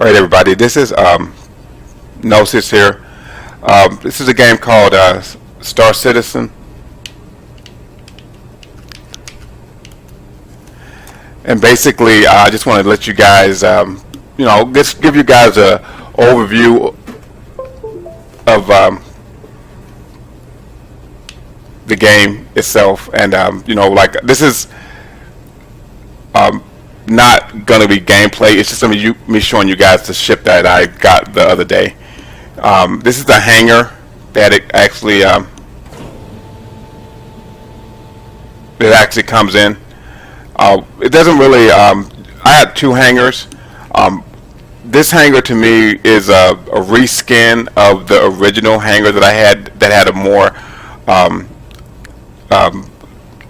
All right, everybody. This is Gnosis here. This is a game called Star Citizen, and basically, I just want to let you guys, just give you guys a overview of the game itself, and like this is not gonna be gameplay. It's just gonna be me showing you guys the ship that I got the other day. This is the hangar that it actually comes in. It doesn't really. I had two hangars. This hangar to me is a reskin of the original hangar that I had that had a more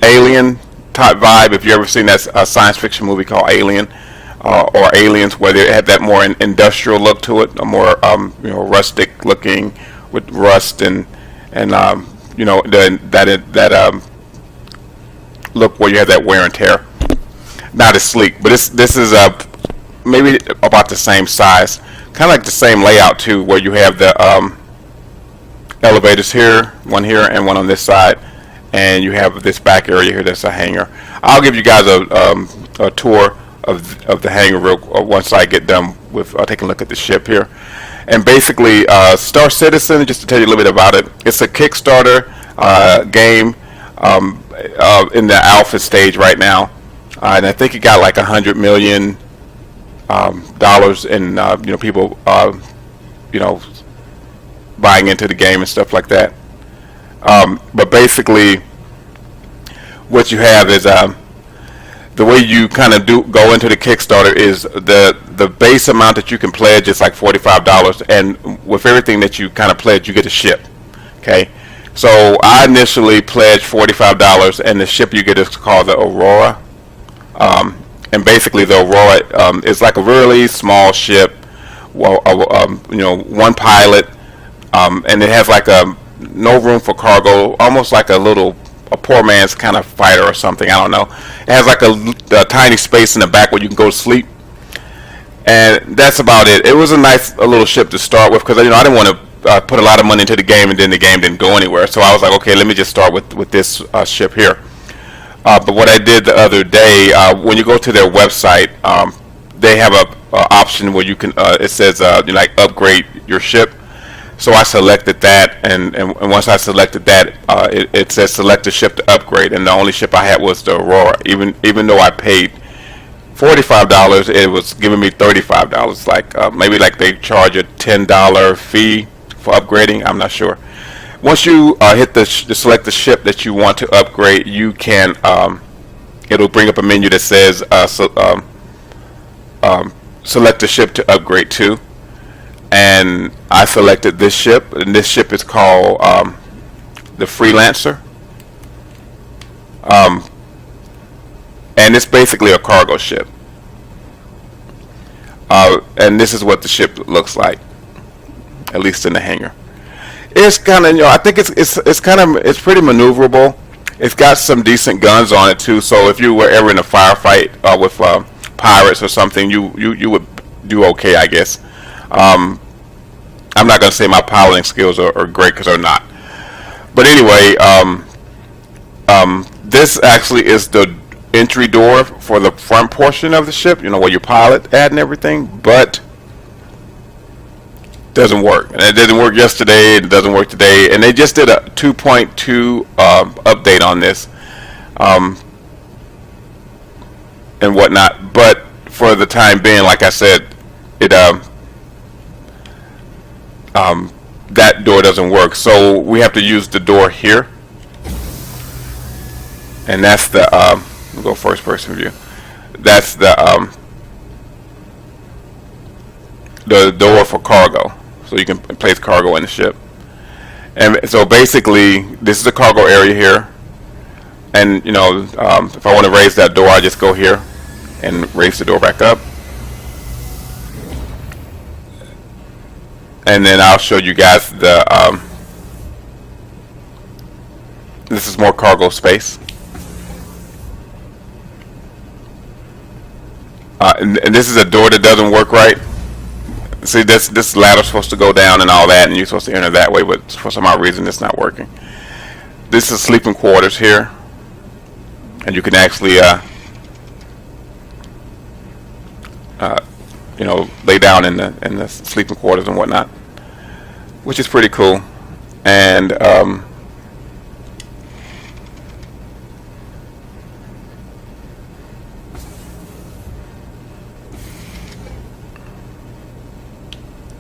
alien type vibe. If you ever seen that science fiction movie called Alien or Aliens, where they had that more industrial look to it, a more rustic looking with rust and that look where you have that wear and tear. Not as sleek, but this is maybe about the same size, kind of like the same layout too, where you have the elevators here and one on this side, and you have this back area here that's a hangar. I'll give you guys a tour of the hangar once I get done with taking a look at the ship here. And basically, Star Citizen, just to tell you a little bit about it, it's a Kickstarter game in the alpha stage right now, and I think it got like $100 million in people buying into the game and stuff like that. But basically, what you have is the way you kind of go into the Kickstarter is the base amount that you can pledge is like $45, and with everything that you kind of pledge, you get a ship. Okay, so I initially pledged $45, and the ship you get is called the Aurora. And basically, the Aurora is like a really small ship. One pilot, and it has like no room for cargo, almost like a poor man's kind of fighter or something. I don't know. It has like a tiny space in the back where you can go to sleep, and that's about it. It was a nice little ship to start with because I didn't want to put a lot of money into the game and then the game didn't go anywhere. So I was like, okay, let me just start with this ship here. But what I did the other day, when you go to their website, they have a option where you can. It says like upgrade your ship. So I selected that, and once I selected that, it says select a ship to upgrade, and the only ship I had was the Aurora. Even though I paid $45, it was giving me $35. Like maybe like they charge a $10 fee for upgrading. I'm not sure. Once you hit select the ship that you want to upgrade, you can. It'll bring up a menu that says select a ship to upgrade to. And I selected this ship, and this ship is called the Freelancer, and it's basically a cargo ship. And this is what the ship looks like, at least in the hangar. It's kind of, I think it's pretty maneuverable. It's got some decent guns on it too. So if you were ever in a firefight with pirates or something, you would do okay, I guess. I'm not going to say my piloting skills are great because they're not. But anyway, this actually is the entry door for the front portion of the ship, where you pilot at and everything, but doesn't work. And it didn't work yesterday, it doesn't work today, and they just did a 2.2 update on this and whatnot. But for the time being, like I said, it that door doesn't work, so we have to use the door here, and that's the we'll go first person view. That's the door for cargo, so you can place cargo in the ship. And so basically, this is the cargo area here, and if I want to raise that door, I just go here and raise the door back up. And then I'll show you guys this is more cargo space. And this is a door that doesn't work right, See, this ladder's supposed to go down and all that, and you're supposed to enter that way, but for some odd reason, it's not working. This is sleeping quarters here, and you can actually, you know, lay down in the sleeping quarters and whatnot, which is pretty cool. And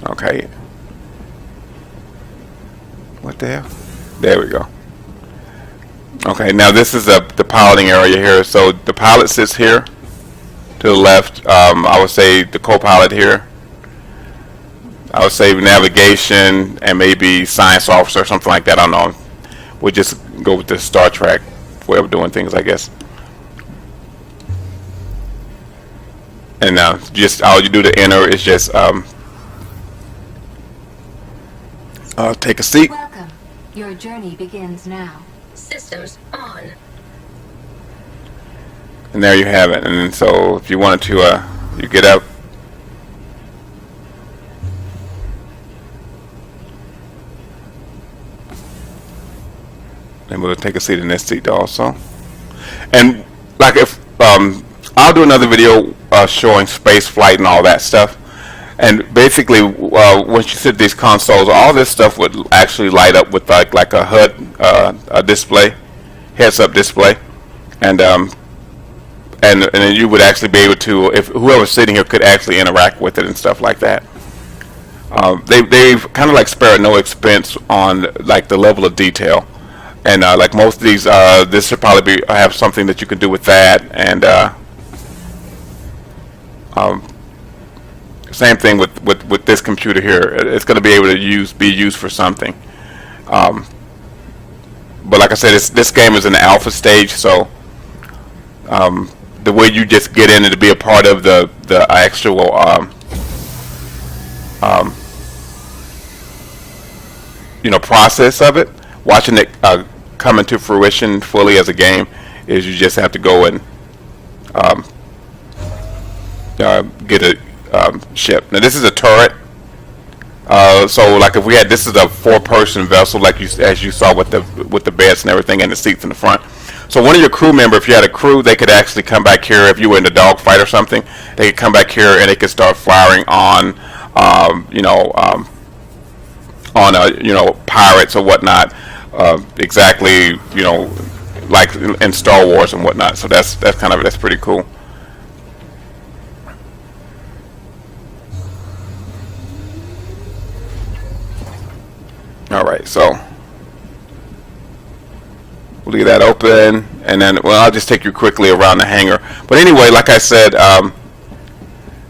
okay, what the hell? There we go. Okay, now this is the piloting area here. So the pilot sits here to the left. I would say the co-pilot here. I would say navigation and maybe science officer or something like that. I don't know. We'll just go with the Star Trek way of doing things, I guess. And just all you do to enter is just take a seat. Welcome. Your journey begins now. Systems on. And there you have it. And so if you wanted to, you get up. And we'll take a seat in this seat also. And like if I'll do another video showing space flight and all that stuff. And basically, once you sit these consoles, all this stuff would actually light up with like a HUD a display, heads-up display, and then you would actually be able to, if whoever's sitting here could actually interact with it and stuff like that. They've kind of like spared no expense on like the level of detail, and like most of these, this should probably be have something that you can do with that, and same thing with this computer here. It's going to be able to be used for something. But like I said, this game is in the alpha stage, so the way you just get in and to be a part of the actual you know, process of it, watching it come into fruition fully as a game, is you just have to go and get a ship. Now this is a turret, so like if we had, this is a 4-person vessel, like as you saw with the beds and everything and the seats in the front. So one of your crew member, if you had a crew, they could actually come back here. If you were in a dogfight or something, they could come back here and they could start firing on you know, you know, pirates or whatnot, exactly, you know, like in Star Wars and whatnot. So that's pretty cool. All right, so we'll leave that open, and then, well, I'll just take you quickly around the hangar. But anyway, like I said,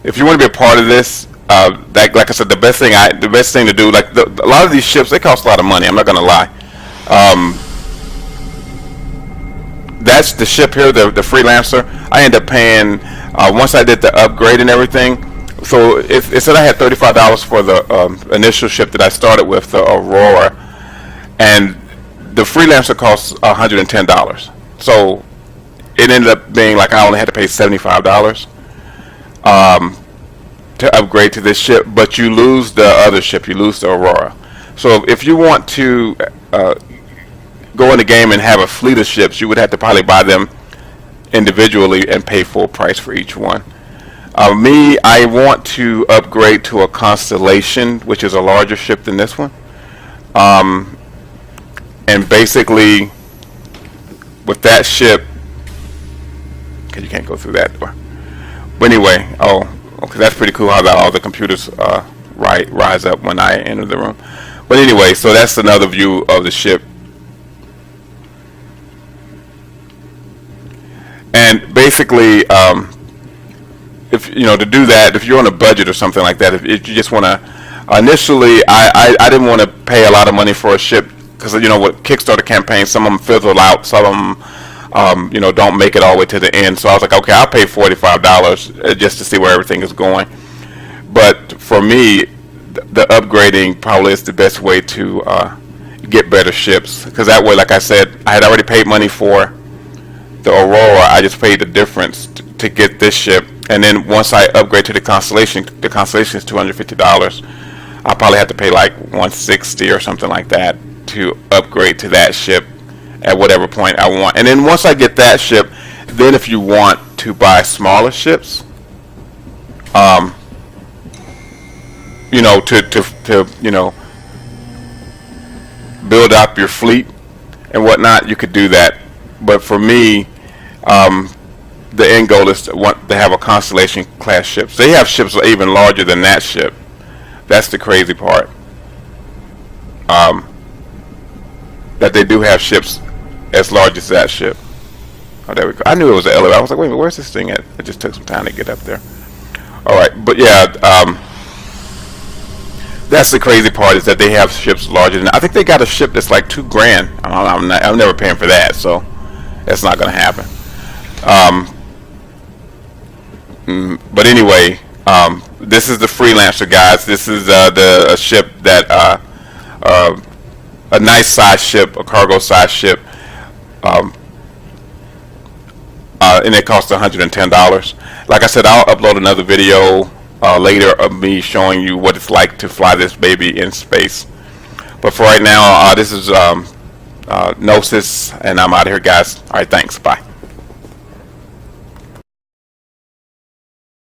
if you want to be a part of this, like I said, the best thing to do, like a lot of these ships, they cost a lot of money. I'm not gonna lie. That's the ship here, the Freelancer. I ended up paying once I did the upgrade and everything. So it said I had $35 for the initial ship that I started with, the Aurora, and the Freelancer costs $110. So it ended up being like I only had to pay $75 to upgrade to this ship, but you lose the other ship, you lose the Aurora. So if you want to go in the game and have a fleet of ships, you would have to probably buy them individually and pay full price for each one. Me, I want to upgrade to a Constellation, which is a larger ship than this one. And basically, with that ship, okay, you can't go through that door. But anyway, okay, that's pretty cool how all the computers rise up when I enter the room. But anyway, so that's another view of the ship. And basically, if you know, to do that, if you're on a budget or something like that, if you just want to, initially I didn't want to pay a lot of money for a ship, because you know, with Kickstarter campaigns, some of them fizzle out, some of them you know, don't make it all the way to the end. So I was like, okay, I'll pay $45 just to see where everything is going. But for me, the upgrading probably is the best way to get better ships, because that way, like I said, I had already paid money for the Aurora. I just paid the difference to get this ship, And then once I upgrade to the Constellation is $250. I'll probably have to pay like $160 or something like that to upgrade to that ship at whatever point I want. And then once I get that ship, then if you want to buy smaller ships, you know, to you know, build up your fleet and whatnot, you could do that. But for me, the end goal is to have a Constellation class ships. They have ships even larger than that ship. That's the crazy part. That they do have ships as large as that ship. Oh, there we go. I knew it was an elevator. I was like, wait a minute, where's this thing at? It just took some time to get up there. All right, but yeah, that's the crazy part, is that they have ships larger than. I think they got a ship that's like $2,000. I'm never paying for that, so that's not going to happen. But anyway, this is the Freelancer, guys. This is a ship that a nice size ship, a cargo size ship, and it costs $110. Like I said, I'll upload another video later of me showing you what it's like to fly this baby in space. But for right now, this is Gnosis, and I'm out of here, guys. All right, thanks. Bye.